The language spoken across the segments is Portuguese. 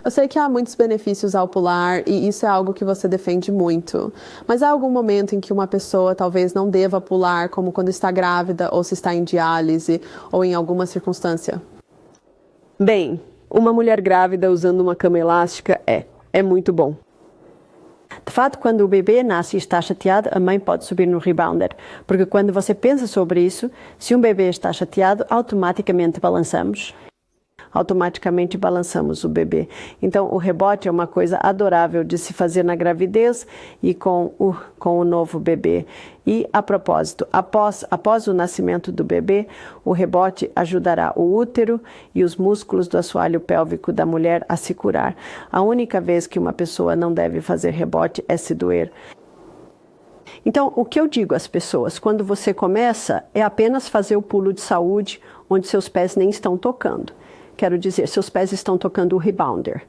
Eu sei que há muitos benefícios ao pular e isso é algo que você defende muito. Mas há algum momento em que uma pessoa talvez não deva pular, como quando está grávida ou se está em diálise ou em alguma circunstância? Bem, uma mulher grávida usando uma cama elástica é muito bom. De fato, quando o bebê nasce e está chateado, a mãe pode subir no rebounder, porque quando você pensa sobre isso, se um bebê está chateado, automaticamente balançamos o bebê. Então, o rebote é uma coisa adorável de se fazer na gravidez e com o novo bebê. E, a propósito, após o nascimento do bebê, o rebote ajudará o útero e os músculos do assoalho pélvico da mulher a se curar. A única vez que uma pessoa não deve fazer rebote é se doer. Então, o que eu digo às pessoas, quando você começa, é apenas fazer o pulo de saúde, onde seus pés nem estão tocando. Quero dizer, seus pés estão tocando o rebounder.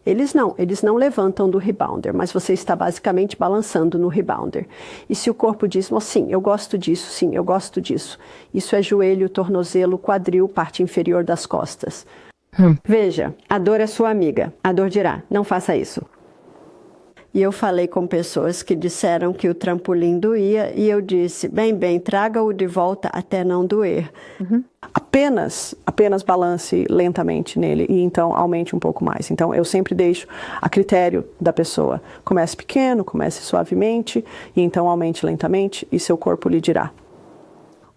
Eles não levantam do rebounder, mas você está basicamente balançando no rebounder. E se o corpo diz, oh, sim, eu gosto disso, sim, eu gosto disso. Isso é joelho, tornozelo, quadril, parte inferior das costas. Veja, a dor é sua amiga. A dor dirá, não faça isso. E eu falei com pessoas que disseram que o trampolim doía e eu disse, bem, traga-o de volta até não doer. Apenas balance lentamente nele e então aumente um pouco mais. Então eu sempre deixo a critério da pessoa. Comece pequeno, comece suavemente e então aumente lentamente e seu corpo lhe dirá.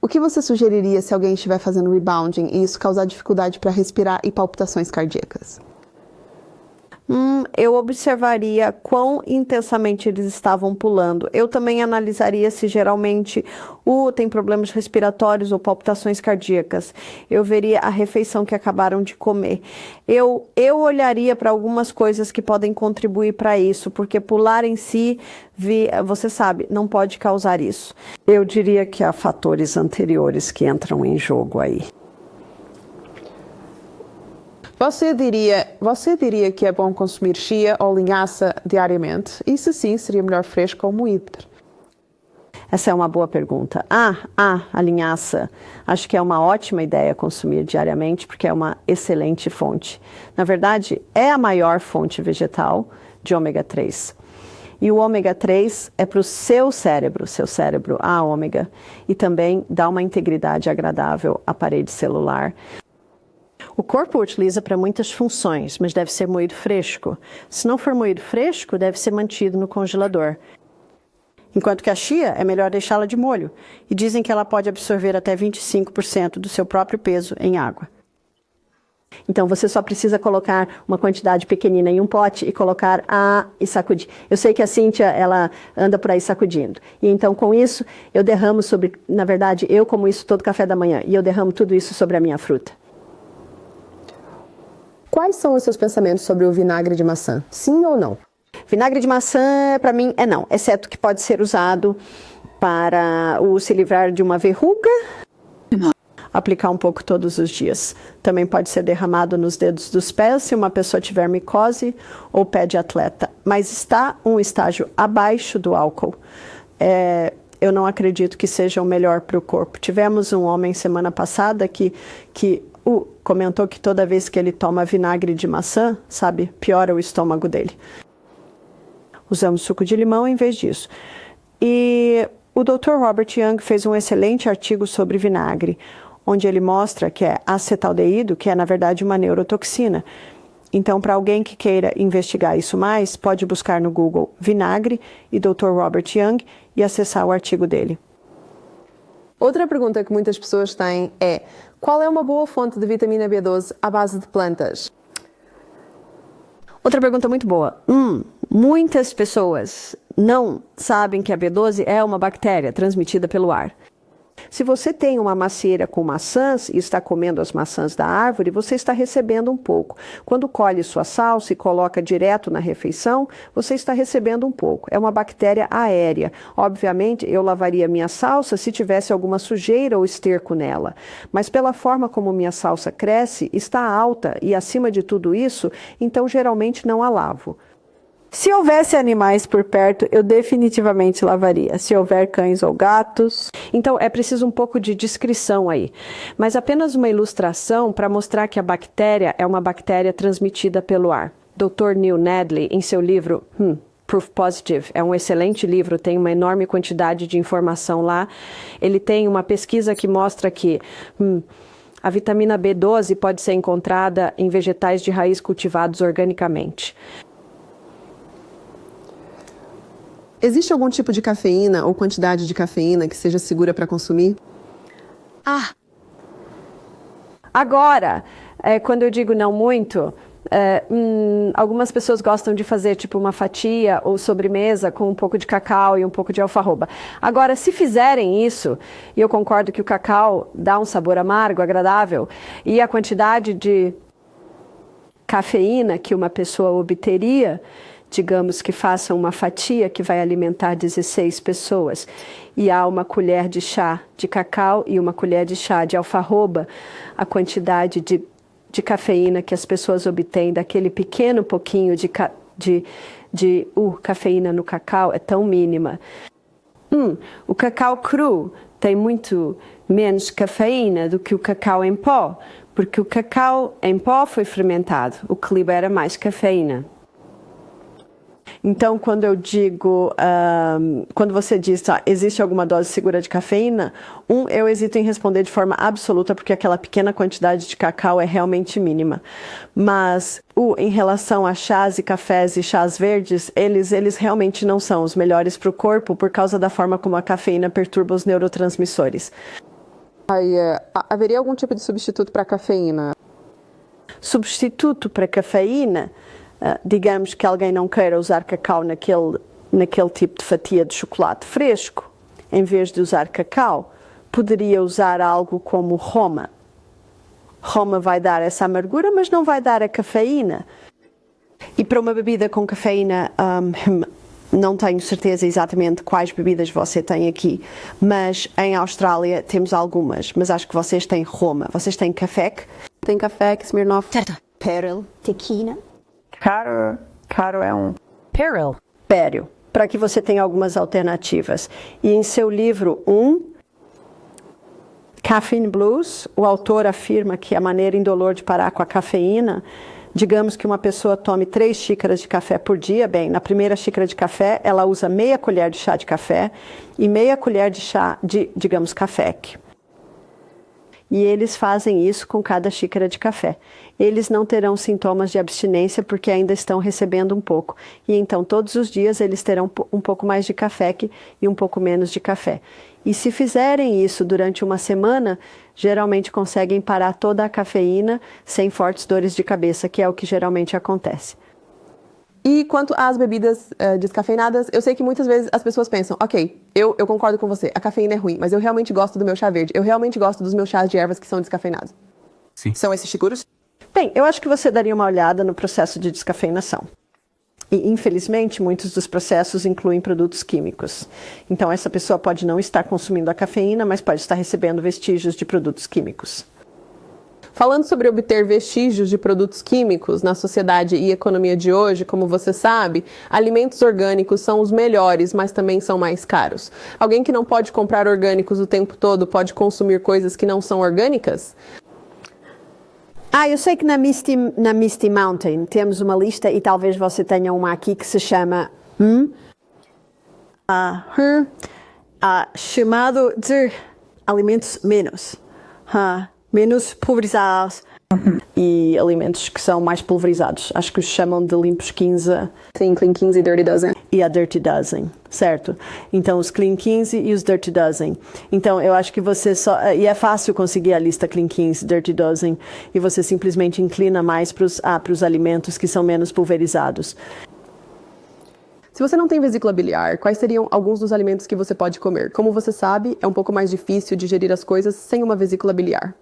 O que você sugeriria se alguém estiver fazendo rebounding e isso causar dificuldade para respirar e palpitações cardíacas? Eu observaria quão intensamente eles estavam pulando. Eu também analisaria se geralmente tem problemas respiratórios ou palpitações cardíacas. Eu veria a refeição que acabaram de comer. Eu olharia para algumas coisas que podem contribuir para isso, porque pular em si, você sabe, não pode causar isso. Eu diria que há fatores anteriores que entram em jogo aí. Você diria que é bom consumir chia ou linhaça diariamente? E se sim, seria melhor fresco ou moído? Essa é uma boa pergunta. A linhaça. Acho que é uma ótima ideia consumir diariamente, porque é uma excelente fonte. Na verdade, é a maior fonte vegetal de ômega 3. E o ômega 3 é para o seu cérebro há ômega, e também dá uma integridade agradável à parede celular. O corpo utiliza para muitas funções, mas deve ser moído fresco. Se não for moído fresco, deve ser mantido no congelador. Enquanto que a chia é melhor deixá-la de molho. E dizem que ela pode absorver até 25% do seu próprio peso em água. Então você só precisa colocar uma quantidade pequenina em um pote e colocar e sacudir. Eu sei que a Cíntia, ela anda por aí sacudindo. E então com isso eu derramo na verdade eu como isso todo café da manhã. E eu derramo tudo isso sobre a minha fruta. Quais são os seus pensamentos sobre o vinagre de maçã? Sim ou não? Vinagre de maçã, para mim, é não. Exceto que pode ser usado para se livrar de uma verruga. Aplicar um pouco todos os dias. Também pode ser derramado nos dedos dos pés se uma pessoa tiver micose ou pé de atleta. Mas está um estágio abaixo do álcool. Eu não acredito que seja o melhor para o corpo. Tivemos um homem semana passada que comentou que toda vez que ele toma vinagre de maçã, piora o estômago dele. Usamos suco de limão em vez disso. E o Dr. Robert Young fez um excelente artigo sobre vinagre, onde ele mostra que é acetaldeído, que é na verdade uma neurotoxina. Então, para alguém que queira investigar isso mais, pode buscar no Google vinagre e Dr. Robert Young e acessar o artigo dele. Outra pergunta que muitas pessoas têm é: qual é uma boa fonte de vitamina B12 à base de plantas? Outra pergunta muito boa. Muitas pessoas não sabem que a B12 é uma bactéria transmitida pelo ar. Se você tem uma macieira com maçãs e está comendo as maçãs da árvore, você está recebendo um pouco. Quando colhe sua salsa e coloca direto na refeição, você está recebendo um pouco. É uma bactéria aérea. Obviamente, eu lavaria minha salsa se tivesse alguma sujeira ou esterco nela. Mas pela forma como minha salsa cresce, está alta e acima de tudo isso, então geralmente não a lavo. Se houvesse animais por perto, eu definitivamente lavaria. Se houver cães ou gatos. Então, é preciso um pouco de discrição aí. Mas apenas uma ilustração para mostrar que a bactéria é uma bactéria transmitida pelo ar. Dr. Neil Nedley, em seu livro Proof Positive, é um excelente livro, tem uma enorme quantidade de informação lá. Ele tem uma pesquisa que mostra que a vitamina B12 pode ser encontrada em vegetais de raiz cultivados organicamente. Existe algum tipo de cafeína ou quantidade de cafeína que seja segura para consumir? Agora, quando eu digo não muito, algumas pessoas gostam de fazer tipo uma fatia ou sobremesa com um pouco de cacau e um pouco de alfarroba. Agora, se fizerem isso, e eu concordo que o cacau dá um sabor amargo, agradável, e a quantidade de cafeína que uma pessoa obteria, digamos que faça uma fatia que vai alimentar 16 pessoas, e há uma colher de chá de cacau e uma colher de chá de alfarroba, a quantidade de cafeína que as pessoas obtêm daquele pequeno pouquinho de cafeína no cacau é tão mínima. O cacau cru tem muito menos cafeína do que o cacau em pó, porque o cacau em pó foi fermentado, o que libera mais cafeína. Então, quando eu digo, quando você diz, existe alguma dose segura de cafeína, eu hesito em responder de forma absoluta, porque aquela pequena quantidade de cacau é realmente mínima. Mas, em relação a chás e cafés e chás verdes, eles realmente não são os melhores para o corpo, por causa da forma como a cafeína perturba os neurotransmissores. Haveria algum tipo de substituto para a cafeína? Substituto para cafeína? Digamos que alguém não queira usar cacau naquele tipo de fatia de chocolate fresco, em vez de usar cacau, poderia usar algo como Roma. Roma vai dar essa amargura, mas não vai dar a cafeína. E para uma bebida com cafeína, não tenho certeza exatamente quais bebidas você tem aqui, mas em Austrália temos algumas, mas acho que vocês têm Roma. Vocês têm café? Tem café, Smirnoff, Peril, tequila. Caro é um Pério, para que você tenha algumas alternativas. E em seu livro Caffeine Blues, o autor afirma que a maneira indolor de parar com a cafeína, digamos que uma pessoa tome 3 xícaras de café por dia, na primeira xícara de café, ela usa meia colher de chá de café e meia colher de chá de, digamos, café. E eles fazem isso com cada xícara de café. Eles não terão sintomas de abstinência porque ainda estão recebendo um pouco. E então, todos os dias, eles terão um pouco mais de café e um pouco menos de café. E se fizerem isso durante uma semana, geralmente conseguem parar toda a cafeína sem fortes dores de cabeça, que é o que geralmente acontece. E quanto às bebidas descafeinadas, eu sei que muitas vezes as pessoas pensam, ok, eu concordo com você, a cafeína é ruim, mas eu realmente gosto do meu chá verde, eu realmente gosto dos meus chás de ervas que são descafeinados. Sim. São esses seguros? Bem, eu acho que você daria uma olhada no processo de descafeinação. E, infelizmente, muitos dos processos incluem produtos químicos. Então, essa pessoa pode não estar consumindo a cafeína, mas pode estar recebendo vestígios de produtos químicos. Falando sobre obter vestígios de produtos químicos na sociedade e economia de hoje, como você sabe, alimentos orgânicos são os melhores, mas também são mais caros. Alguém que não pode comprar orgânicos o tempo todo pode consumir coisas que não são orgânicas? Eu sei que na Misty Mountain temos uma lista, e talvez você tenha uma aqui que se chama chamado de alimentos menos pulverizados e alimentos que são mais pulverizados. Acho que os chamam de limpos 15. Sim, Clean 15 e Dirty Dozen. E a Dirty Dozen, certo? Então, os Clean 15 e os Dirty Dozen. Então, eu acho que você só... E é fácil conseguir a lista Clean 15, Dirty Dozen, e você simplesmente inclina mais para os alimentos que são menos pulverizados. Se você não tem vesícula biliar, quais seriam alguns dos alimentos que você pode comer? Como você sabe, é um pouco mais difícil digerir as coisas sem uma vesícula biliar.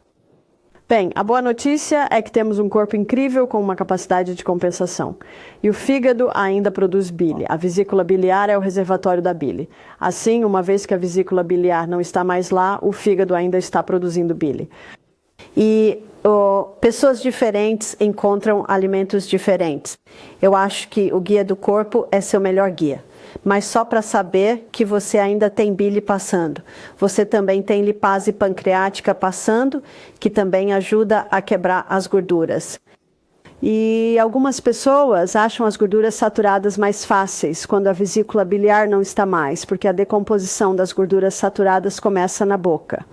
Bem, a boa notícia é que temos um corpo incrível com uma capacidade de compensação. E o fígado ainda produz bile. A vesícula biliar é o reservatório da bile. Assim, uma vez que a vesícula biliar não está mais lá, o fígado ainda está produzindo bile. E pessoas diferentes encontram alimentos diferentes. Eu acho que o guia do corpo é seu melhor guia. Mas só para saber que você ainda tem bile passando. Você também tem lipase pancreática passando, que também ajuda a quebrar as gorduras. E algumas pessoas acham as gorduras saturadas mais fáceis quando a vesícula biliar não está mais, porque a decomposição das gorduras saturadas começa na boca.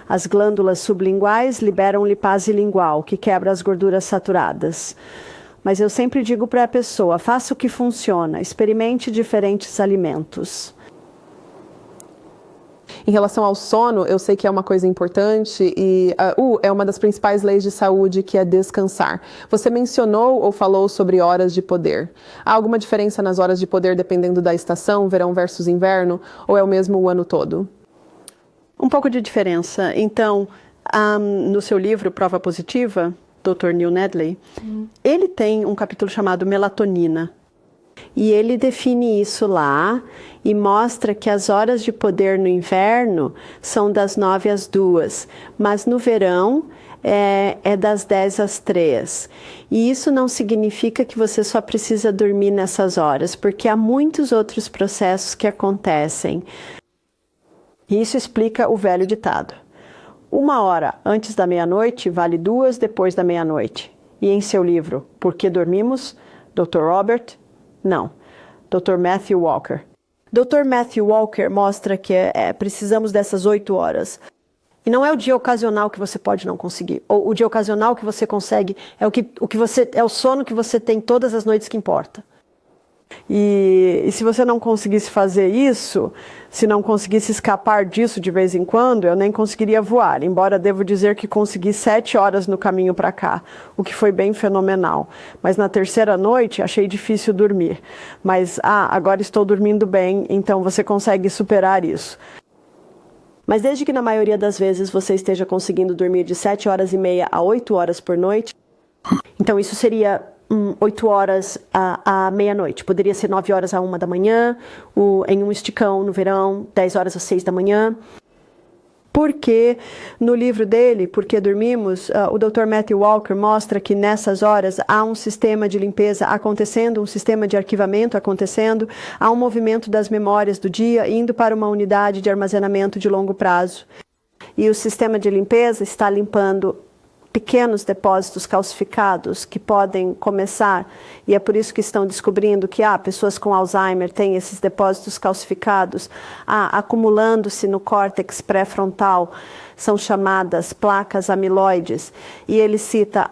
As glândulas sublinguais liberam lipase lingual, que quebra as gorduras saturadas. Mas eu sempre digo para a pessoa, faça o que funciona, experimente diferentes alimentos. Em relação ao sono, eu sei que é uma coisa importante e é uma das principais leis de saúde, que é descansar. Você mencionou ou falou sobre horas de poder. Há alguma diferença nas horas de poder dependendo da estação, verão versus inverno, ou é o mesmo o ano todo? Um pouco de diferença. Então, no seu livro Prova Positiva, Dr. Neil Nedley, ele tem um capítulo chamado Melatonina. E ele define isso lá e mostra que as horas de poder no inverno são das 9 às 2, mas no verão é das 10 às 3. E isso não significa que você só precisa dormir nessas horas, porque há muitos outros processos que acontecem. E isso explica o velho ditado. 1 hora antes da meia-noite vale 2 depois da meia-noite. E em seu livro, Por que Dormimos, Dr. Robert... Não, Dr. Matthew Walker. Dr. Matthew Walker mostra que precisamos dessas 8 horas. E não é o dia ocasional que você pode não conseguir. Ou o dia ocasional que você consegue é o sono que você tem todas as noites que importa. E se você não conseguisse fazer isso, se não conseguisse escapar disso de vez em quando, eu nem conseguiria voar. Embora devo dizer que consegui 7 horas no caminho para cá, o que foi bem fenomenal. Mas na terceira noite achei difícil dormir. Mas agora estou dormindo bem, então você consegue superar isso. Mas desde que na maioria das vezes você esteja conseguindo dormir de 7 horas e meia a 8 horas por noite, então isso seria 8 horas à meia-noite. Poderia ser 9 horas a 1 da manhã, em um esticão no verão, 10 horas às 6 da manhã. Porque no livro dele, Por que Dormimos, o Dr. Matthew Walker mostra que nessas horas há um sistema de limpeza acontecendo, um sistema de arquivamento acontecendo, há um movimento das memórias do dia indo para uma unidade de armazenamento de longo prazo. E o sistema de limpeza está limpando pequenos depósitos calcificados que podem começar, e é por isso que estão descobrindo que pessoas com Alzheimer têm esses depósitos calcificados acumulando-se no córtex pré-frontal, são chamadas placas amiloides. E ele cita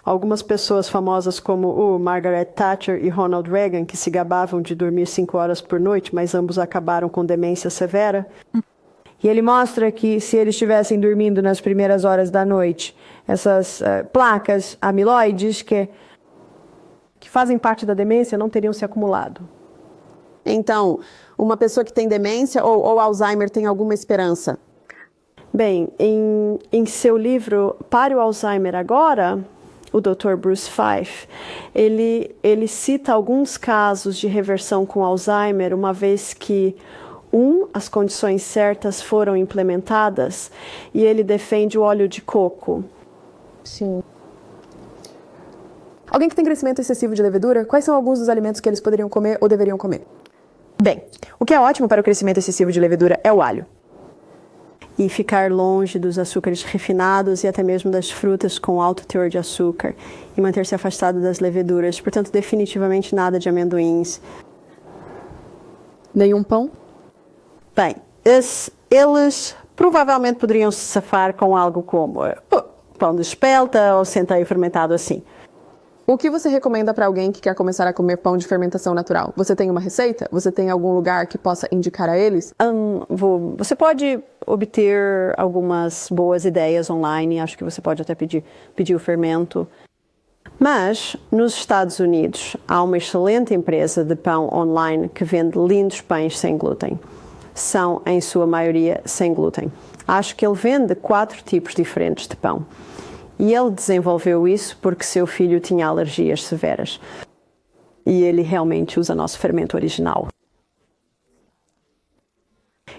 algumas pessoas famosas como o Margaret Thatcher e Ronald Reagan, que se gabavam de dormir 5 horas por noite, mas ambos acabaram com demência severa. E ele mostra que se eles estivessem dormindo nas primeiras horas da noite, essas placas amiloides que fazem parte da demência não teriam se acumulado. Então, uma pessoa que tem demência ou Alzheimer tem alguma esperança? Bem, em seu livro Pare o Alzheimer Agora, o Dr. Bruce Fife, ele cita alguns casos de reversão com Alzheimer, uma vez que as condições certas foram implementadas, e ele defende o óleo de coco. Sim. Alguém que tem crescimento excessivo de levedura, quais são alguns dos alimentos que eles poderiam comer ou deveriam comer? Bem, o que é ótimo para o crescimento excessivo de levedura é o alho. E ficar longe dos açúcares refinados e até mesmo das frutas com alto teor de açúcar. E manter-se afastado das leveduras. Portanto, definitivamente nada de amendoins. Nenhum pão? Bem, eles provavelmente poderiam se safar com algo como pão de espelta ou centeio fermentado assim. O que você recomenda para alguém que quer começar a comer pão de fermentação natural? Você tem uma receita? Você tem algum lugar que possa indicar a eles? Você pode obter algumas boas ideias online. Acho que você pode até pedir o fermento. Mas, nos Estados Unidos, há uma excelente empresa de pão online que vende lindos pães sem glúten. São, em sua maioria, sem glúten. Acho que ele vende 4 tipos diferentes de pão. E ele desenvolveu isso porque seu filho tinha alergias severas. E ele realmente usa nosso fermento original.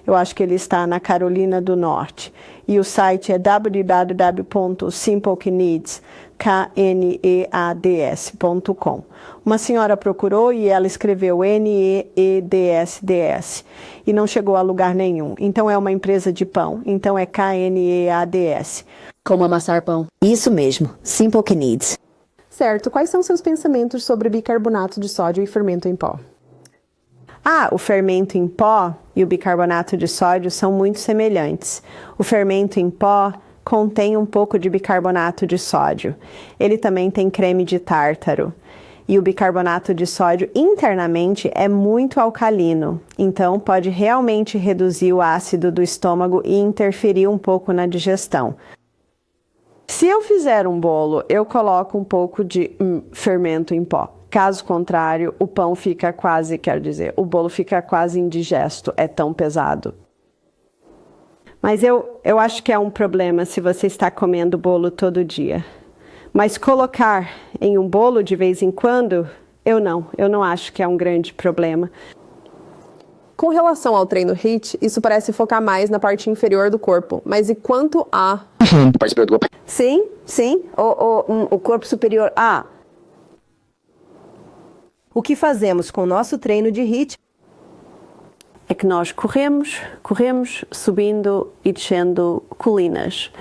Eu acho que ele está na Carolina do Norte. E o site é www.simplekeneeds. kneads.com. Uma senhora procurou e ela escreveu NEEDSDS e não chegou a lugar nenhum. Então é uma empresa de pão, então é KNEADS. Como amassar pão. Isso mesmo, Simple Needs. Certo. Quais são seus pensamentos sobre bicarbonato de sódio e fermento em pó? O fermento em pó e o bicarbonato de sódio são muito semelhantes. O fermento em pó contém um pouco de bicarbonato de sódio. Ele também tem creme de tártaro. E o bicarbonato de sódio internamente é muito alcalino, então pode realmente reduzir o ácido do estômago e interferir um pouco na digestão. Se eu fizer um bolo, eu coloco um pouco de fermento em pó. Caso contrário, o pão fica quase, o bolo fica quase indigesto, é tão pesado. Mas eu acho que é um problema se você está comendo bolo todo dia. Mas colocar em um bolo de vez em quando, eu não acho que é um grande problema. Com relação ao treino HIIT, isso parece focar mais na parte inferior do corpo. Mas e quanto a... Sim. O corpo superior. O que fazemos com o nosso treino de HIIT? É que nós corremos subindo e descendo colinas.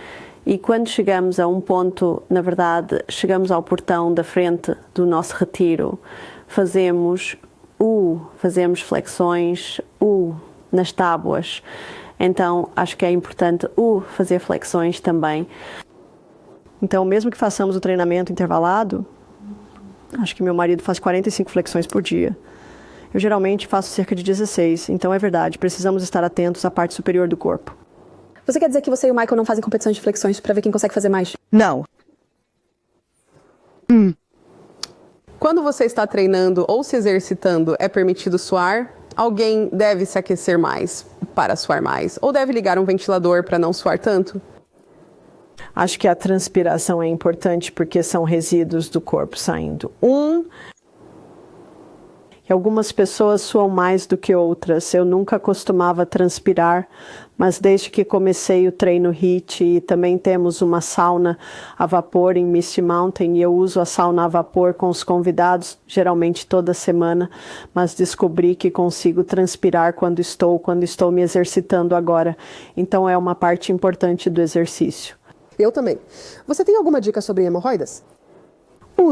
E quando chegamos a um ponto, na verdade, chegamos ao portão da frente do nosso retiro, fazemos flexões nas tábuas. Então, acho que é importante fazer flexões também. Então, mesmo que façamos o treinamento intervalado, acho que meu marido faz 45 flexões por dia. Eu geralmente faço cerca de 16, então é verdade, precisamos estar atentos à parte superior do corpo. Você quer dizer que você e o Michael não fazem competições de flexões para ver quem consegue fazer mais? Não. Quando você está treinando ou se exercitando, é permitido suar? Alguém deve se aquecer mais para suar mais? Ou deve ligar um ventilador para não suar tanto? Acho que a transpiração é importante porque são resíduos do corpo saindo. E algumas pessoas suam mais do que outras. Eu nunca costumava transpirar, mas desde que comecei o treino HIIT e também temos uma sauna a vapor em Misty Mountain e eu uso a sauna a vapor com os convidados, geralmente toda semana, mas descobri que consigo transpirar quando estou me exercitando agora. Então é uma parte importante do exercício. Eu também. Você tem alguma dica sobre hemorroidas?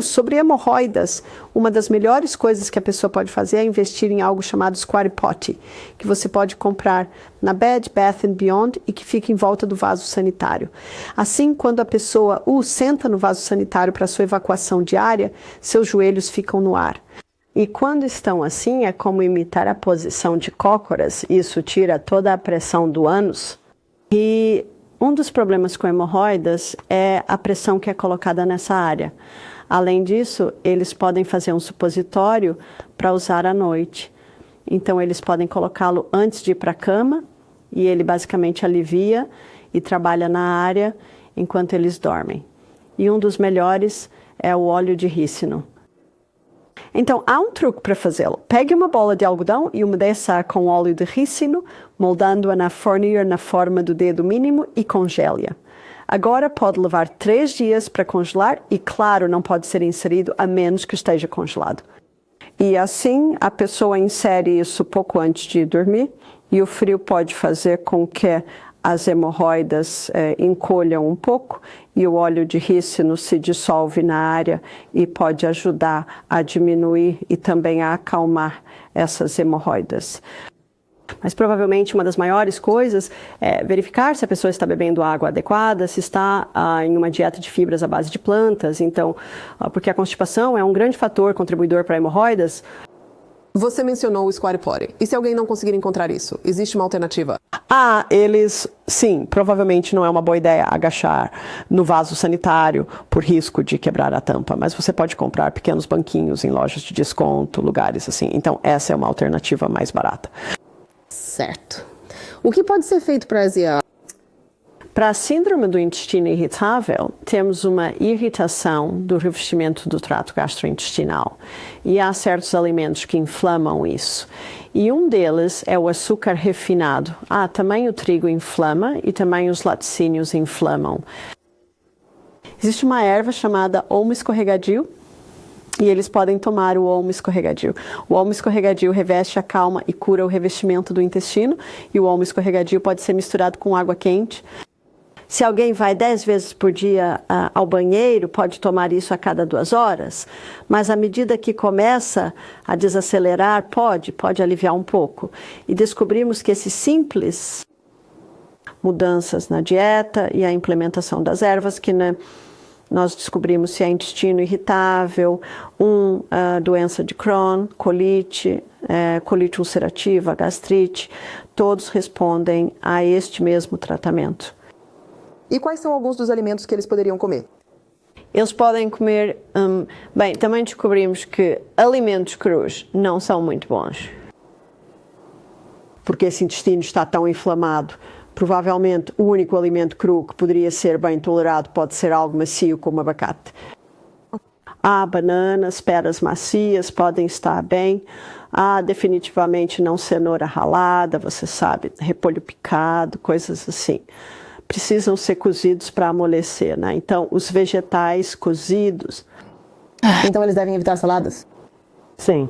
Sobre hemorroidas, uma das melhores coisas que a pessoa pode fazer é investir em algo chamado Squatty Potty, que você pode comprar na Bed Bath & Beyond e que fica em volta do vaso sanitário. Assim, quando a pessoa senta no vaso sanitário para sua evacuação diária, seus joelhos ficam no ar. E quando estão assim, é como imitar a posição de cócoras, isso tira toda a pressão do ânus. E um dos problemas com hemorroidas é a pressão que é colocada nessa área. Além disso, eles podem fazer um supositório para usar à noite. Então, eles podem colocá-lo antes de ir para a cama e ele basicamente alivia e trabalha na área enquanto eles dormem. E um dos melhores é o óleo de rícino. Então, há um truque para fazê-lo. Pegue uma bola de algodão e umedeça-a com óleo de rícino, moldando-a na fornilha na forma do dedo mínimo e congele-a. Agora pode levar 3 dias para congelar e, claro, não pode ser inserido a menos que esteja congelado. E assim, a pessoa insere isso pouco antes de dormir e o frio pode fazer com que as hemorroidas encolham um pouco e o óleo de rícino se dissolve na área e pode ajudar a diminuir e também a acalmar essas hemorroidas. Mas provavelmente uma das maiores coisas é verificar se a pessoa está bebendo água adequada, se está em uma dieta de fibras à base de plantas. Então, porque a constipação é um grande fator contribuidor para hemorroidas. Você mencionou o Squatty Potty. E se alguém não conseguir encontrar isso, existe uma alternativa? Sim, provavelmente não é uma boa ideia agachar no vaso sanitário por risco de quebrar a tampa, mas você pode comprar pequenos banquinhos em lojas de desconto, lugares assim. Então, essa é uma alternativa mais barata. Certo. O que pode ser feito para asiar? Para a síndrome do intestino irritável, temos uma irritação do revestimento do trato gastrointestinal e há certos alimentos que inflamam isso. E um deles é o açúcar refinado. Também o trigo inflama e também os laticínios inflamam. Existe uma erva chamada olmo escorregadio e eles podem tomar o olmo escorregadio. O olmo escorregadio reveste a calma e cura o revestimento do intestino e o olmo escorregadio pode ser misturado com água quente. Se alguém vai 10 vezes por dia ao banheiro, pode tomar isso a cada 2 horas, mas à medida que começa a desacelerar, pode aliviar um pouco. E descobrimos que esses simples mudanças na dieta e a implementação das ervas, que nós descobrimos se é intestino irritável, doença de Crohn, colite ulcerativa, gastrite, todos respondem a este mesmo tratamento. E quais são alguns dos alimentos que eles poderiam comer? Eles podem comer... bem, também descobrimos que alimentos crus não são muito bons. Porque esse intestino está tão inflamado. Provavelmente o único alimento cru que poderia ser bem tolerado pode ser algo macio como abacate. Bananas, peras macias podem estar bem. Definitivamente não cenoura ralada, você sabe, repolho picado, coisas assim. Precisam ser cozidos para amolecer, né? Então, os vegetais cozidos... Então eles devem evitar saladas? Sim.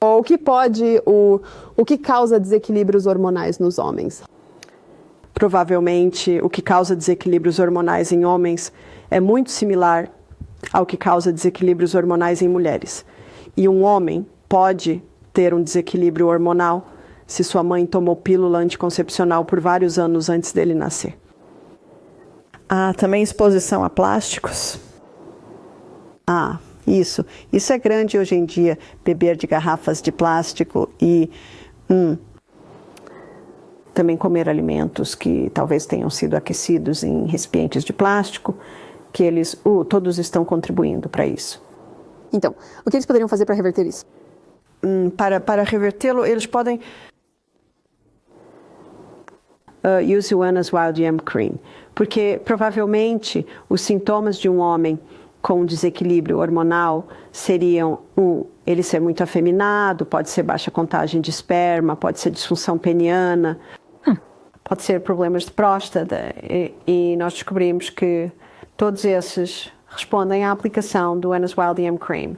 O que causa desequilíbrios hormonais nos homens? Provavelmente, o que causa desequilíbrios hormonais em homens é muito similar ao que causa desequilíbrios hormonais em mulheres. E um homem pode ter um desequilíbrio hormonal se sua mãe tomou pílula anticoncepcional por vários anos antes dele nascer. Também exposição a plásticos. Isso é grande hoje em dia, beber de garrafas de plástico e também comer alimentos que talvez tenham sido aquecidos em recipientes de plástico, que eles todos estão contribuindo para isso. Então, o que eles poderiam fazer para reverter isso? Para revertê-lo, eles podem use o Anna's Wild Yam Cream, porque provavelmente os sintomas de um homem com desequilíbrio hormonal seriam ele ser muito afeminado, pode ser baixa contagem de esperma, pode ser disfunção peniana, pode ser problemas de próstata, e nós descobrimos que todos esses respondem à aplicação do Anna's Wild Yam Cream.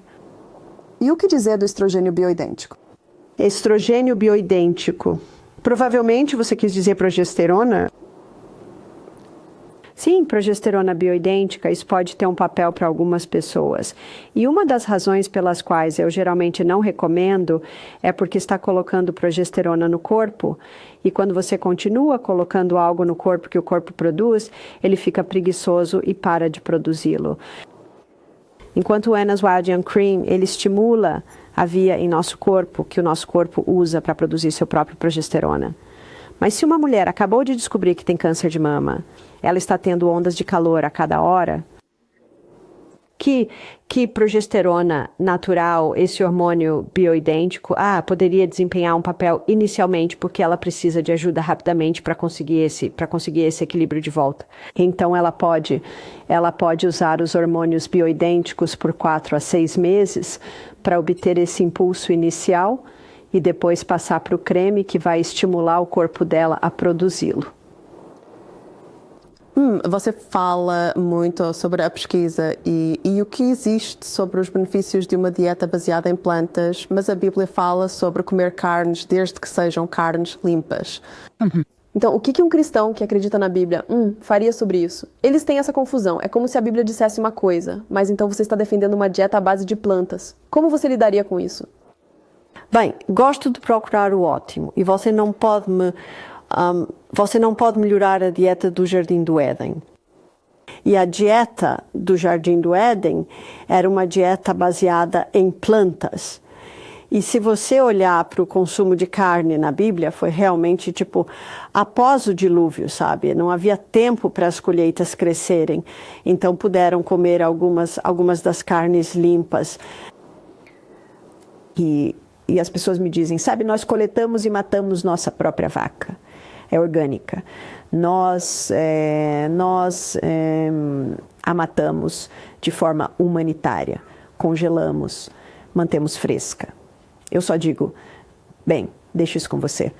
E o que dizer do estrogênio bioidêntico? Estrogênio bioidêntico. Provavelmente você quis dizer progesterona? Sim, progesterona bioidêntica, isso pode ter um papel para algumas pessoas. E uma das razões pelas quais eu geralmente não recomendo é porque está colocando progesterona no corpo, e quando você continua colocando algo no corpo que o corpo produz, ele fica preguiçoso e para de produzi-lo. Enquanto o Anna's Wild Yam Cream, ele estimula a via em nosso corpo, que o nosso corpo usa para produzir seu próprio progesterona. Mas se uma mulher acabou de descobrir que tem câncer de mama, ela está tendo ondas de calor a cada hora, que progesterona natural, esse hormônio bioidêntico, poderia desempenhar um papel inicialmente porque ela precisa de ajuda rapidamente para conseguir esse equilíbrio de volta. Então ela pode usar os hormônios bioidênticos por 4 a 6 meses para obter esse impulso inicial e depois passar para o creme que vai estimular o corpo dela a produzi-lo. Você fala muito sobre a pesquisa e o que existe sobre os benefícios de uma dieta baseada em plantas, mas a Bíblia fala sobre comer carnes desde que sejam carnes limpas. Então, o que um cristão que acredita na Bíblia faria sobre isso? Eles têm essa confusão. É como se a Bíblia dissesse uma coisa, mas então você está defendendo uma dieta à base de plantas. Como você lidaria com isso? Bem, gosto de procurar o ótimo e você não pode melhorar a dieta do Jardim do Éden. E a dieta do Jardim do Éden era uma dieta baseada em plantas. E se você olhar para o consumo de carne na Bíblia, foi realmente após o dilúvio, sabe? Não havia tempo para as colheitas crescerem. Então puderam comer algumas das carnes limpas. E as pessoas me dizem, sabe, nós coletamos e matamos nossa própria vaca. É orgânica. Nós a matamos de forma humanitária. Congelamos, mantemos fresca. Eu só digo, bem, deixo isso com você.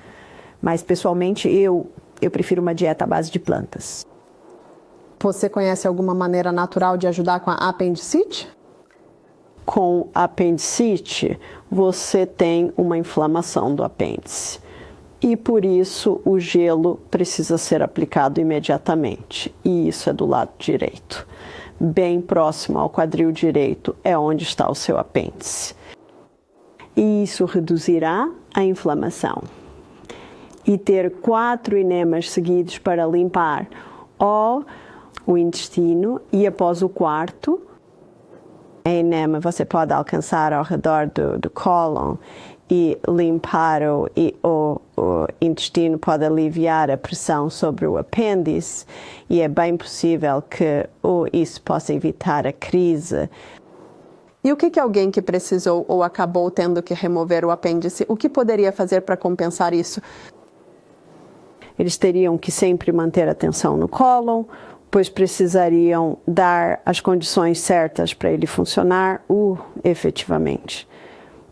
Mas, pessoalmente, eu prefiro uma dieta à base de plantas. Você conhece alguma maneira natural de ajudar com a apendicite? Com apendicite, você tem uma inflamação do apêndice. E por isso o gelo precisa ser aplicado imediatamente. E isso é do lado direito. Bem próximo ao quadril direito é onde está o seu apêndice. E isso reduzirá a inflamação. E ter 4 enemas seguidos para limpar o intestino, e após o quarto, a enema você pode alcançar ao redor do cólon e limpar o intestino, pode aliviar a pressão sobre o apêndice, e é bem possível que isso possa evitar a crise. E o que alguém que precisou ou acabou tendo que remover o apêndice, o que poderia fazer para compensar isso? Eles teriam que sempre manter a tensão no cólon, pois precisariam dar as condições certas para ele funcionar efetivamente.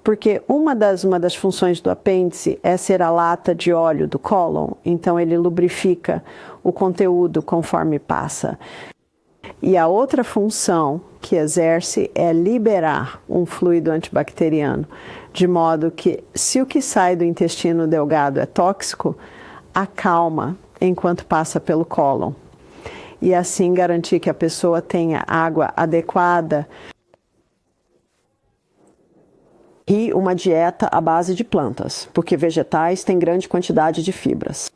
Porque uma das funções do apêndice é ser a lata de óleo do cólon, então ele lubrifica o conteúdo conforme passa. E a outra função que exerce é liberar um fluido antibacteriano, de modo que, se o que sai do intestino delgado é tóxico, acalma enquanto passa pelo cólon. E assim garantir que a pessoa tenha água adequada e uma dieta à base de plantas, porque vegetais têm grande quantidade de fibras.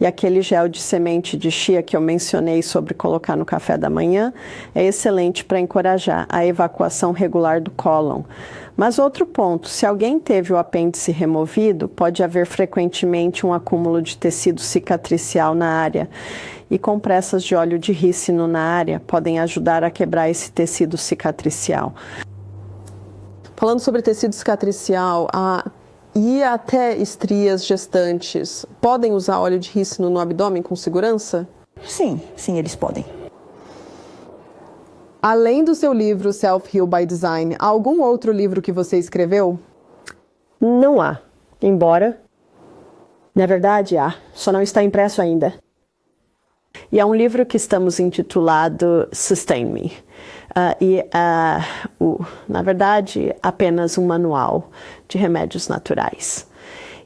E aquele gel de semente de chia que eu mencionei sobre colocar no café da manhã é excelente para encorajar a evacuação regular do cólon. Mas outro ponto, se alguém teve o apêndice removido, pode haver frequentemente um acúmulo de tecido cicatricial na área. E compressas de óleo de rícino na área podem ajudar a quebrar esse tecido cicatricial. Falando sobre tecido cicatricial, e até estrias gestantes, podem usar óleo de rícino no abdômen com segurança? Sim, eles podem. Além do seu livro Self-Heal by Design, há algum outro livro que você escreveu? Não há, embora, na verdade, há, só não está impresso ainda. E é um livro que estamos intitulado Sustain Me. Na verdade, apenas um manual de remédios naturais.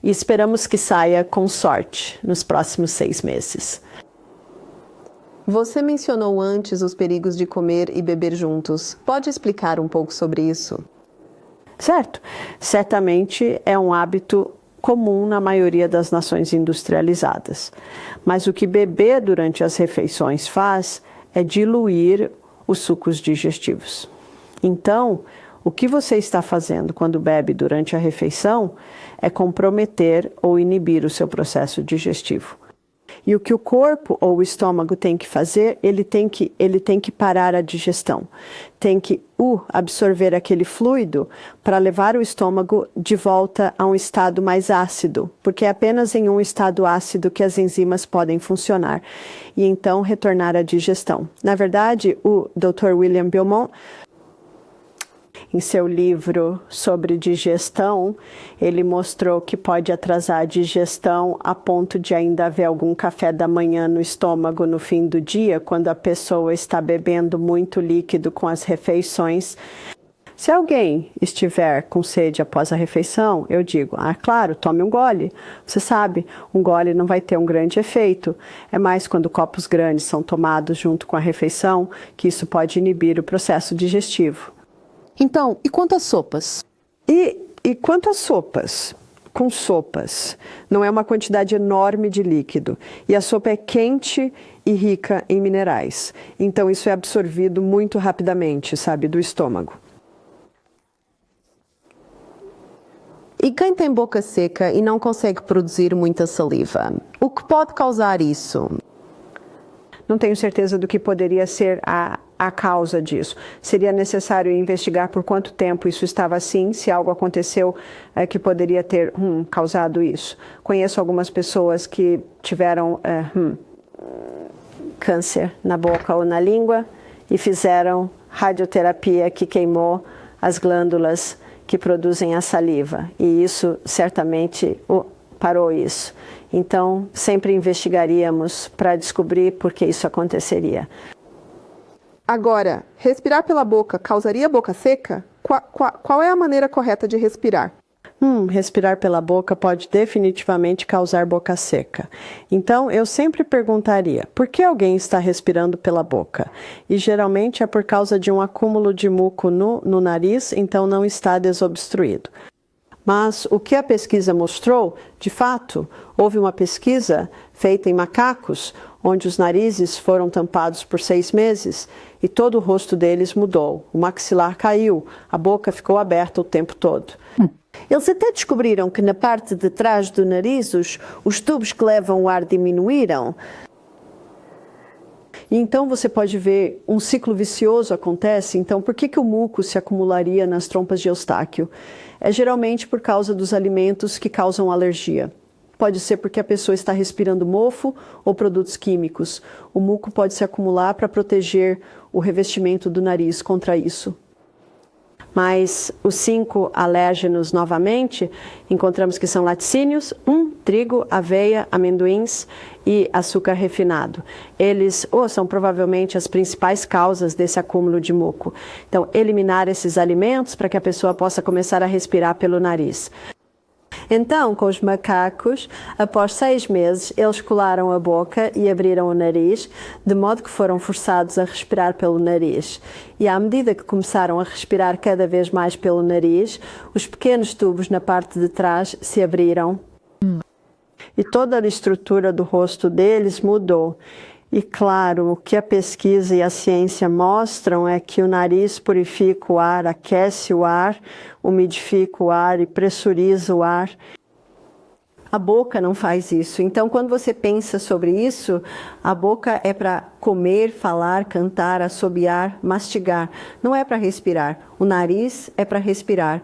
E esperamos que saia com sorte nos próximos 6 meses. Você mencionou antes os perigos de comer e beber juntos. Pode explicar um pouco sobre isso? Certo. Certamente é um hábito comum na maioria das nações industrializadas. Mas o que beber durante as refeições faz é diluir os sucos digestivos. Então, o que você está fazendo quando bebe durante a refeição é comprometer ou inibir o seu processo digestivo. E o que o corpo ou o estômago tem que fazer, ele tem que parar a digestão. Tem que absorver aquele fluido para levar o estômago de volta a um estado mais ácido, porque é apenas em um estado ácido que as enzimas podem funcionar. E então retornar à digestão. Na verdade, o Dr. William Beaumont, em seu livro sobre digestão, ele mostrou que pode atrasar a digestão a ponto de ainda haver algum café da manhã no estômago no fim do dia, quando a pessoa está bebendo muito líquido com as refeições. Se alguém estiver com sede após a refeição, eu digo, claro, tome um gole. Você sabe, um gole não vai ter um grande efeito. É mais quando copos grandes são tomados junto com a refeição que isso pode inibir o processo digestivo. Então, e quanto às sopas? E quanto às sopas? Com sopas, não é uma quantidade enorme de líquido. E a sopa é quente e rica em minerais. Então isso é absorvido muito rapidamente, do estômago. E quem tem boca seca e não consegue produzir muita saliva? O que pode causar isso? Não tenho certeza do que poderia ser a causa disso. Seria necessário investigar por quanto tempo isso estava assim, se algo aconteceu que poderia ter causado isso. Conheço algumas pessoas que tiveram câncer na boca ou na língua e fizeram radioterapia que queimou as glândulas que produzem a saliva. E isso certamente parou isso. Então, sempre investigaríamos para descobrir por que isso aconteceria. Agora, respirar pela boca causaria boca seca? Qual é a maneira correta de respirar? Respirar pela boca pode definitivamente causar boca seca. Então, eu sempre perguntaria, por que alguém está respirando pela boca? E geralmente é por causa de um acúmulo de muco no nariz, então não está desobstruído. Mas o que a pesquisa mostrou, de fato, houve uma pesquisa feita em macacos, onde os narizes foram tampados por 6 meses e todo o rosto deles mudou. O maxilar caiu, a boca ficou aberta o tempo todo. Eles até descobriram que na parte de trás do nariz os tubos que levam o ar diminuíram. E então você pode ver um ciclo vicioso acontece. Então, por que o muco se acumularia nas trompas de Eustáquio? É geralmente por causa dos alimentos que causam alergia. Pode ser porque a pessoa está respirando mofo ou produtos químicos. O muco pode se acumular para proteger o revestimento do nariz contra isso. Mas os 5 alérgenos, novamente, encontramos que são laticínios, trigo, aveia, amendoins e açúcar refinado. Eles são provavelmente as principais causas desse acúmulo de muco. Então, eliminar esses alimentos para que a pessoa possa começar a respirar pelo nariz. Então, com os macacos, após 6 meses, eles colaram a boca e abriram o nariz, de modo que foram forçados a respirar pelo nariz. E à medida que começaram a respirar cada vez mais pelo nariz, os pequenos tubos na parte de trás se abriram. E toda a estrutura do rosto deles mudou. E claro, o que a pesquisa e a ciência mostram é que o nariz purifica o ar, aquece o ar, umidifica o ar e pressuriza o ar. A boca não faz isso. Então, quando você pensa sobre isso, a boca é para comer, falar, cantar, assobiar, mastigar. Não é para respirar. O nariz é para respirar.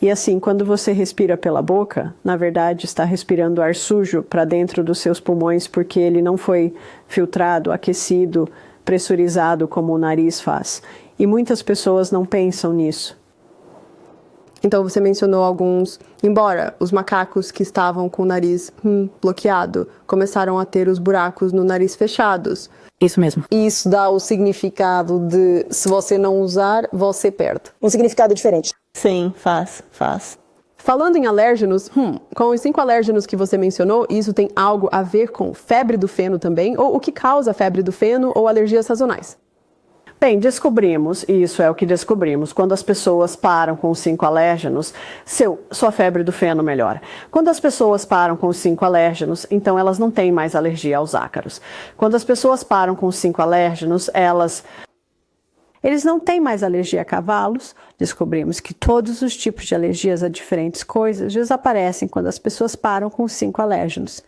E assim, quando você respira pela boca, na verdade está respirando ar sujo para dentro dos seus pulmões porque ele não foi filtrado, aquecido, pressurizado como o nariz faz. E muitas pessoas não pensam nisso. Então você mencionou alguns, embora os macacos que estavam com o nariz bloqueado começaram a ter os buracos no nariz fechados. Isso mesmo. Isso dá o significado de se você não usar, você perde. Um significado diferente. Sim, faz. Falando em alérgenos, com os 5 alérgenos que você mencionou, isso tem algo a ver com febre do feno também? Ou o que causa febre do feno ou alergias sazonais? Bem, descobrimos, e isso é o que descobrimos, quando as pessoas param com os 5 alérgenos, sua febre do feno melhora. Quando as pessoas param com os 5 alérgenos, então elas não têm mais alergia aos ácaros. Quando as pessoas param com os 5 alérgenos, eles não têm mais alergia a cavalos. Descobrimos que todos os tipos de alergias a diferentes coisas desaparecem quando as pessoas param com os 5 alérgenos.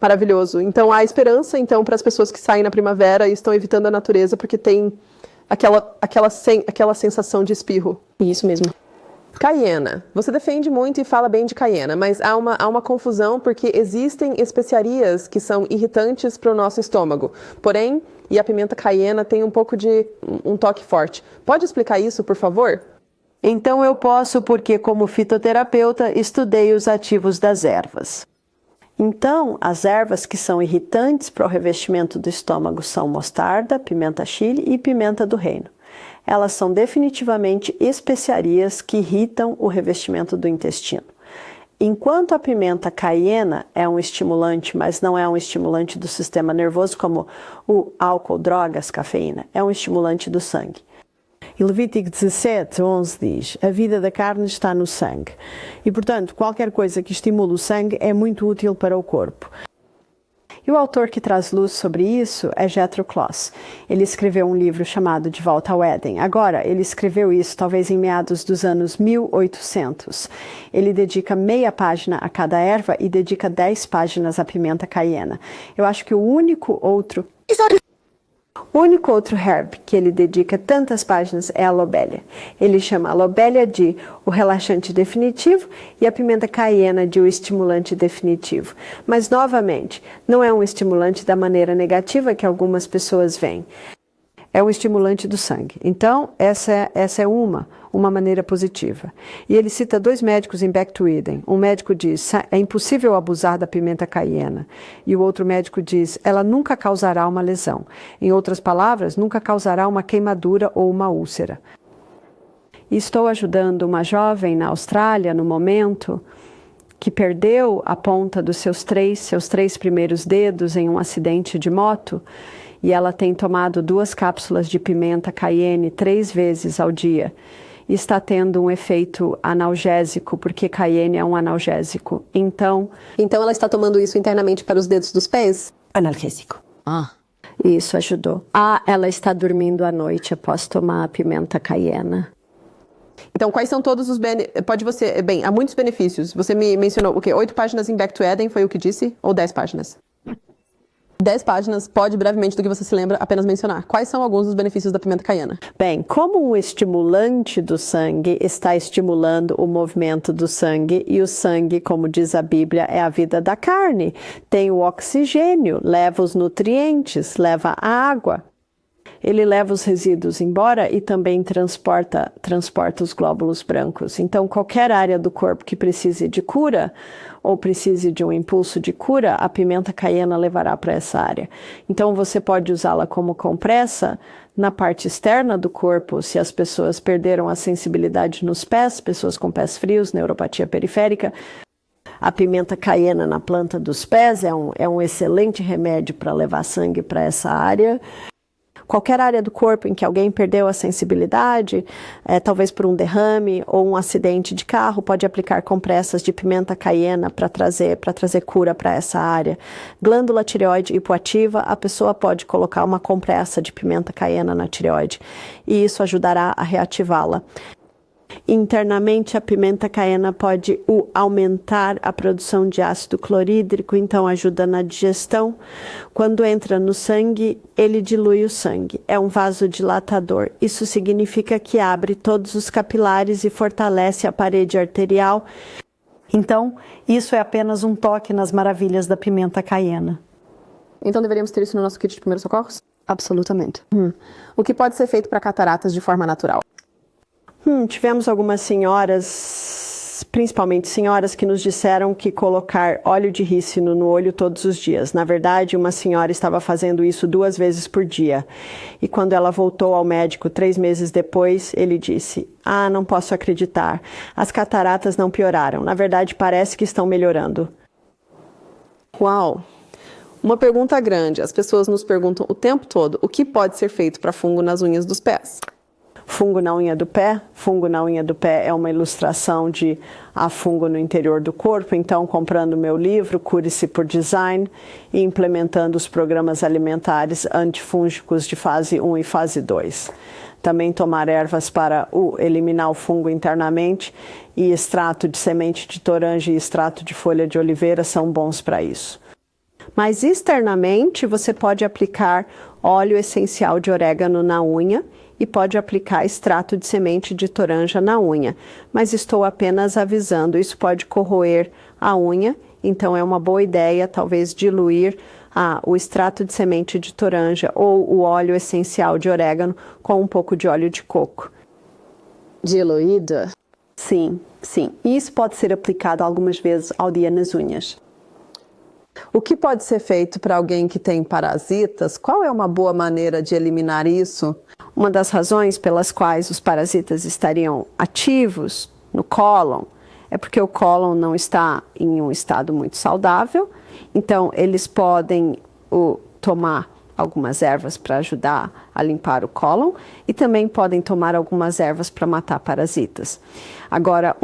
Maravilhoso. Então há esperança para as pessoas que saem na primavera e estão evitando a natureza porque tem aquela sensação de espirro. Isso mesmo. Caiena. Você defende muito e fala bem de caiena, mas há uma confusão porque existem especiarias que são irritantes para o nosso estômago. Porém, a pimenta caiena tem um pouco de um toque forte. Pode explicar isso, por favor? Então eu posso porque, como fitoterapeuta, estudei os ativos das ervas. Então, as ervas que são irritantes para o revestimento do estômago são mostarda, pimenta chile e pimenta do reino. Elas são definitivamente especiarias que irritam o revestimento do intestino. Enquanto a pimenta caiena é um estimulante, mas não é um estimulante do sistema nervoso como o álcool, drogas, cafeína, é um estimulante do sangue. E Levítico 17:11 diz, a vida da carne está no sangue. E, portanto, qualquer coisa que estimule o sangue é muito útil para o corpo. E o autor que traz luz sobre isso é Jethro Kloss. Ele escreveu um livro chamado De Volta ao Éden. Agora, ele escreveu isso talvez em meados dos anos 1800. Ele dedica meia página a cada erva e dedica 10 páginas à pimenta caiena. Eu acho que o único outro herb que ele dedica tantas páginas é a lobelia. Ele chama a lobelia de o relaxante definitivo e a pimenta caiena de o estimulante definitivo. Mas, novamente, não é um estimulante da maneira negativa que algumas pessoas veem. é um estimulante do sangue. Então, essa é uma maneira positiva. E ele cita 2 médicos em Back to Eden. Um médico diz, é impossível abusar da pimenta caiena. E o outro médico diz, ela nunca causará uma lesão. Em outras palavras, nunca causará uma queimadura ou uma úlcera. E estou ajudando uma jovem na Austrália, no momento, que perdeu a ponta dos seus três primeiros dedos em um acidente de moto, e ela tem tomado 2 cápsulas de pimenta cayenne 3 vezes ao dia. E está tendo um efeito analgésico, porque cayenne é um analgésico. Então Então ela está tomando isso internamente para os dedos dos pés? Analgésico. isso ajudou. Ela está dormindo à noite após tomar a pimenta cayenne. Então, quais são todos os há muitos benefícios. Você me mencionou o quê? 8 páginas em Back to Eden, foi o que disse? Ou 10 páginas? 10 páginas, pode brevemente do que você se lembra apenas mencionar. Quais são alguns dos benefícios da pimenta caiena? Bem, como um estimulante do sangue está estimulando o movimento do sangue, e o sangue, como diz a Bíblia, é a vida da carne. Tem o oxigênio, leva os nutrientes, leva a água. Ele leva os resíduos embora e também transporta os glóbulos brancos. Então, qualquer área do corpo que precise de cura ou precise de um impulso de cura, a pimenta caiena levará para essa área. Então, você pode usá-la como compressa na parte externa do corpo, se as pessoas perderam a sensibilidade nos pés, pessoas com pés frios, neuropatia periférica. A pimenta caiena na planta dos pés é um excelente remédio para levar sangue para essa área. Qualquer área do corpo em que alguém perdeu a sensibilidade, talvez por um derrame ou um acidente de carro, pode aplicar compressas de pimenta caiena para trazer cura para essa área. Glândula tireoide hipoativa, a pessoa pode colocar uma compressa de pimenta caiena na tireoide e isso ajudará a reativá-la. Internamente, a pimenta caiena pode aumentar a produção de ácido clorídrico, então ajuda na digestão. Quando entra no sangue, ele dilui o sangue. É um vasodilatador. Isso significa que abre todos os capilares e fortalece a parede arterial. Então, isso é apenas um toque nas maravilhas da pimenta caiena. Então deveríamos ter isso no nosso kit de primeiros socorros? Absolutamente. O que pode ser feito para cataratas de forma natural? Tivemos algumas senhoras, principalmente senhoras, que nos disseram que colocar óleo de rícino no olho todos os dias. Na verdade, uma senhora estava fazendo isso 2 vezes por dia. E quando ela voltou ao médico 3 meses depois, ele disse, não posso acreditar, as cataratas não pioraram. Na verdade, parece que estão melhorando. Uau! Uma pergunta grande. As pessoas nos perguntam o tempo todo o que pode ser feito para fungo nas unhas dos pés. Fungo na unha do pé. Fungo na unha do pé é uma ilustração de há fungo no interior do corpo. Então, comprando meu livro, Cure-se por Design, e implementando os programas alimentares antifúngicos de fase 1 e fase 2. Também tomar ervas para eliminar o fungo internamente, e extrato de semente de toranja e extrato de folha de oliveira são bons para isso. Mas externamente, você pode aplicar óleo essencial de orégano na unha, e pode aplicar extrato de semente de toranja na unha. Mas estou apenas avisando, isso pode corroer a unha, então é uma boa ideia talvez diluir o extrato de semente de toranja ou o óleo essencial de orégano com um pouco de óleo de coco. Diluído? Sim. E isso pode ser aplicado algumas vezes ao dia nas unhas. O que pode ser feito para alguém que tem parasitas? Qual é uma boa maneira de eliminar isso? Uma das razões pelas quais os parasitas estariam ativos no cólon é porque o cólon não está em um estado muito saudável. Então, eles podem tomar algumas ervas para ajudar a limpar o cólon e também podem tomar algumas ervas para matar parasitas. Agora,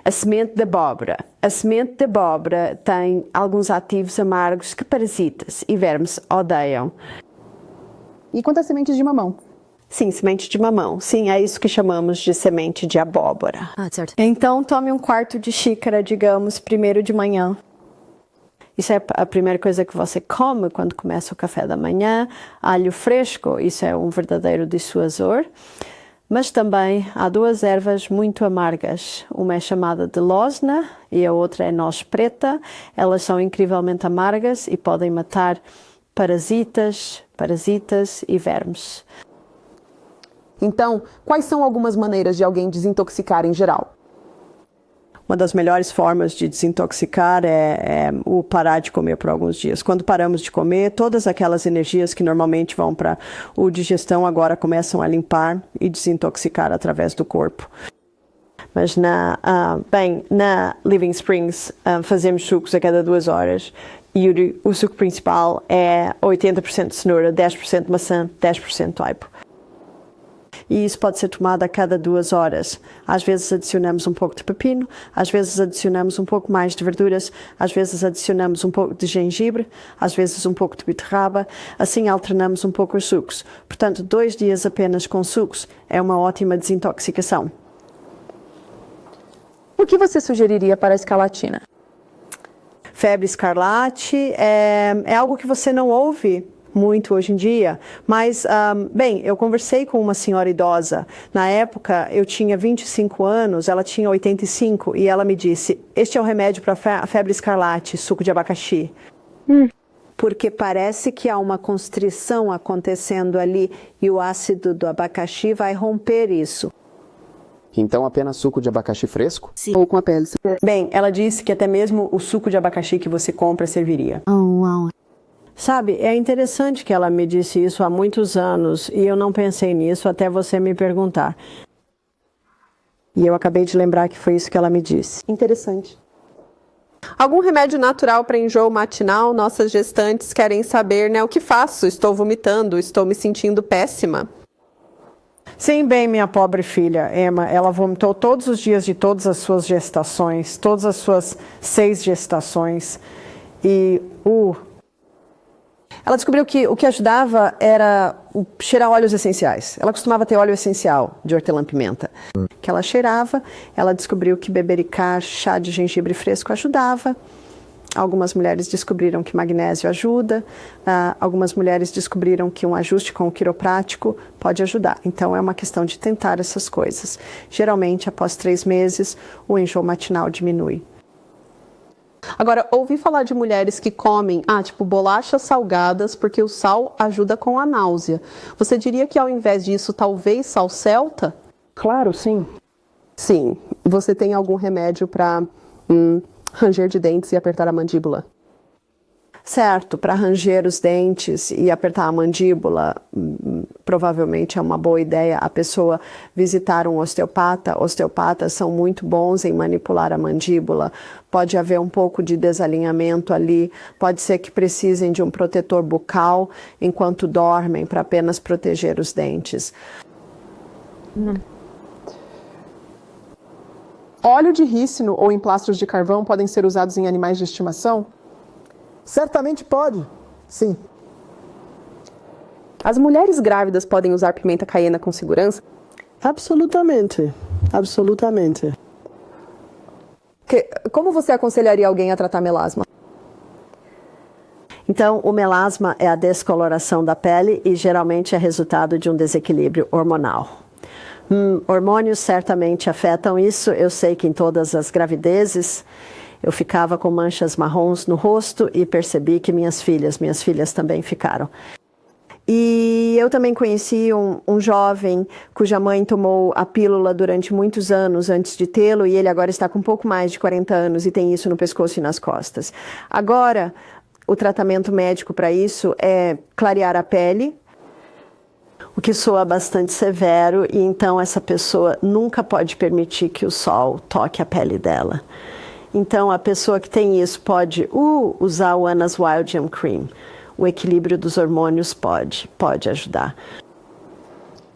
a semente de abóbora. A semente de abóbora tem alguns ativos amargos que parasitas e vermes odeiam. E quanto às sementes de mamão? Sim, semente de mamão. Sim, é isso que chamamos de semente de abóbora. Certo. Então, tome 1/4 de xícara, digamos, primeiro de manhã. Isso é a primeira coisa que você come quando começa o café da manhã. Alho fresco, isso é um verdadeiro dissuasor. Mas também há 2 ervas muito amargas. Uma é chamada de losna e a outra é noz preta. Elas são incrivelmente amargas e podem matar parasitas, parasitas e vermes. Então, quais são algumas maneiras de alguém desintoxicar em geral? Uma das melhores formas de desintoxicar é o parar de comer por alguns dias. Quando paramos de comer, todas aquelas energias que normalmente vão para a digestão agora começam a limpar e desintoxicar através do corpo. Mas na Living Springs fazemos sucos a cada 2 horas e o suco principal é 80% cenoura, 10% maçã, 10% aipo. E isso pode ser tomado a cada 2 horas. Às vezes adicionamos um pouco de pepino, às vezes adicionamos um pouco mais de verduras, às vezes adicionamos um pouco de gengibre, às vezes um pouco de beterraba, assim alternamos um pouco os sucos. Portanto, 2 dias apenas com sucos é uma ótima desintoxicação. O que você sugeriria para a escarlatina? Febre escarlate é algo que você não ouve muito hoje em dia, mas, eu conversei com uma senhora idosa. Na época, eu tinha 25 anos, ela tinha 85, e ela me disse, este é o remédio para a febre escarlate, suco de abacaxi. Porque parece que há uma constrição acontecendo ali e o ácido do abacaxi vai romper isso. Então apenas suco de abacaxi fresco? Sim. Ou com a pele? Bem, ela disse que até mesmo o suco de abacaxi que você compra serviria. Sabe, é interessante que ela me disse isso há muitos anos e eu não pensei nisso até você me perguntar. E eu acabei de lembrar que foi isso que ela me disse. Interessante. Algum remédio natural para enjoo matinal? Nossas gestantes querem saber, né? O que faço? Estou vomitando, estou me sentindo péssima. Sim, bem, minha pobre filha, Emma, ela vomitou todos os dias de todas as suas gestações, todas as suas 6 gestações. E ela descobriu que o que ajudava era cheirar óleos essenciais. Ela costumava ter óleo essencial de hortelã-pimenta. Que ela cheirava, ela descobriu que bebericar chá de gengibre fresco ajudava. Algumas mulheres descobriram que magnésio ajuda, algumas mulheres descobriram que um ajuste com o quiroprático pode ajudar. Então é uma questão de tentar essas coisas. Geralmente, após 3 meses, o enjoo matinal diminui. Agora, ouvi falar de mulheres que comem, bolachas salgadas, porque o sal ajuda com a náusea. Você diria que ao invés disso, talvez sal celta? Claro, sim. Sim. Você tem algum remédio para ranger de dentes e apertar a mandíbula? Certo, para ranger os dentes e apertar a mandíbula, provavelmente é uma boa ideia a pessoa visitar um osteopata. Osteopatas são muito bons em manipular a mandíbula. Pode haver um pouco de desalinhamento ali, pode ser que precisem de um protetor bucal enquanto dormem para apenas proteger os dentes. Óleo de rícino ou emplastros de carvão podem ser usados em animais de estimação? Certamente pode, sim. As mulheres grávidas podem usar pimenta caiena com segurança? Absolutamente, absolutamente. Como você aconselharia alguém a tratar melasma? Então, o melasma é a descoloração da pele e geralmente é resultado de um desequilíbrio hormonal. Hormônios certamente afetam isso. Eu sei que em todas as gravidezes eu ficava com manchas marrons no rosto e percebi que minhas filhas também ficaram. E eu também conheci um jovem cuja mãe tomou a pílula durante muitos anos antes de tê-lo e ele agora está com um pouco mais de 40 anos e tem isso no pescoço e nas costas. Agora, o tratamento médico para isso é clarear a pele, o que soa bastante severo, e então essa pessoa nunca pode permitir que o sol toque a pele dela. Então, a pessoa que tem isso pode usar o Anna's Wild Gem Cream. O equilíbrio dos hormônios pode ajudar.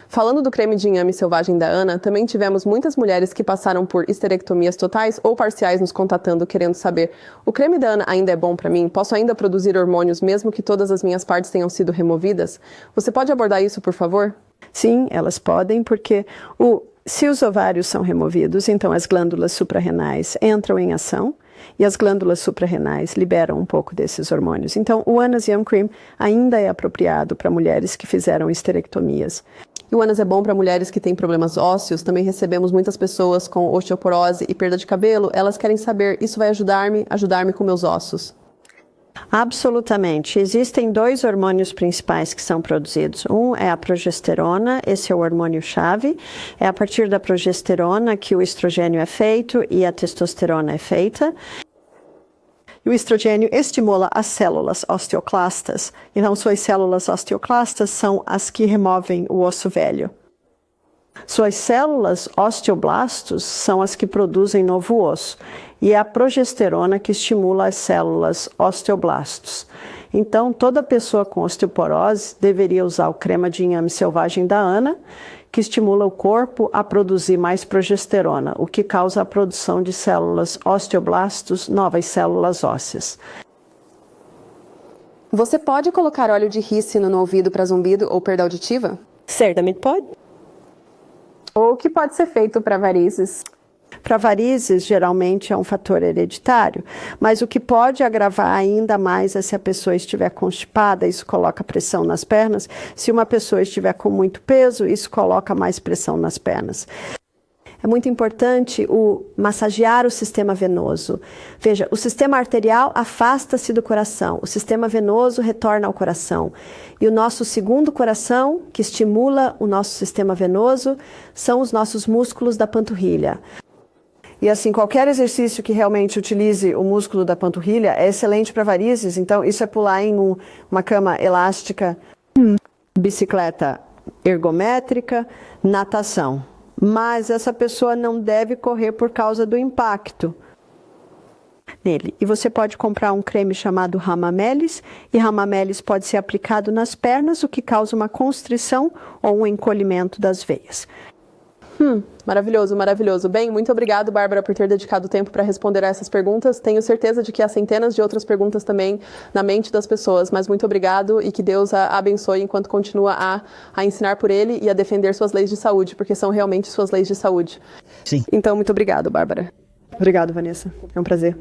Falando do creme de inhame selvagem da Ana, também tivemos muitas mulheres que passaram por histerectomias totais ou parciais nos contatando, querendo saber: o creme da Ana ainda é bom para mim? Posso ainda produzir hormônios mesmo que todas as minhas partes tenham sido removidas? Você pode abordar isso, por favor? Sim, elas podem, porque se os ovários são removidos, então as glândulas suprarrenais entram em ação e as glândulas suprarrenais liberam um pouco desses hormônios. Então, o Anna's Yum Cream ainda é apropriado para mulheres que fizeram histerectomias. E o Anna's é bom para mulheres que têm problemas ósseos. Também recebemos muitas pessoas com osteoporose e perda de cabelo. Elas querem saber: isso vai ajudar-me com meus ossos? Absolutamente. Existem 2 hormônios principais que são produzidos. Um é a progesterona, esse é o hormônio-chave. É a partir da progesterona que o estrogênio é feito e a testosterona é feita. E o estrogênio estimula as células osteoclastas. Então, suas células osteoclastas são as que removem o osso velho. Suas células osteoblastos são as que produzem novo osso. E é a progesterona que estimula as células osteoblastos. Então, toda pessoa com osteoporose deveria usar o crema de inhame selvagem da Ana, que estimula o corpo a produzir mais progesterona, o que causa a produção de células osteoblastos, novas células ósseas. Você pode colocar óleo de rícino no ouvido para zumbido ou perda auditiva? Certamente pode. Ou o que pode ser feito para varizes? Para varizes, geralmente é um fator hereditário, mas o que pode agravar ainda mais é se a pessoa estiver constipada, isso coloca pressão nas pernas. Se uma pessoa estiver com muito peso, isso coloca mais pressão nas pernas. É muito importante massagear o sistema venoso. Veja, o sistema arterial afasta-se do coração, o sistema venoso retorna ao coração. E o nosso segundo coração, que estimula o nosso sistema venoso, são os nossos músculos da panturrilha. E assim, qualquer exercício que realmente utilize o músculo da panturrilha é excelente para varizes. Então, isso é pular em uma cama elástica, bicicleta ergométrica, natação. Mas essa pessoa não deve correr por causa do impacto nele. E você pode comprar um creme chamado Hamamelis, e Hamamelis pode ser aplicado nas pernas, o que causa uma constrição ou um encolhimento das veias. Maravilhoso, maravilhoso. Bem, muito obrigado, Bárbara, por ter dedicado tempo para responder a essas perguntas. Tenho certeza de que há centenas de outras perguntas também na mente das pessoas, mas muito obrigado e que Deus a abençoe enquanto continua a ensinar por Ele e a defender suas leis de saúde, porque são realmente suas leis de saúde. Sim. Então, muito obrigado, Bárbara. Obrigado, Vanessa. É um prazer.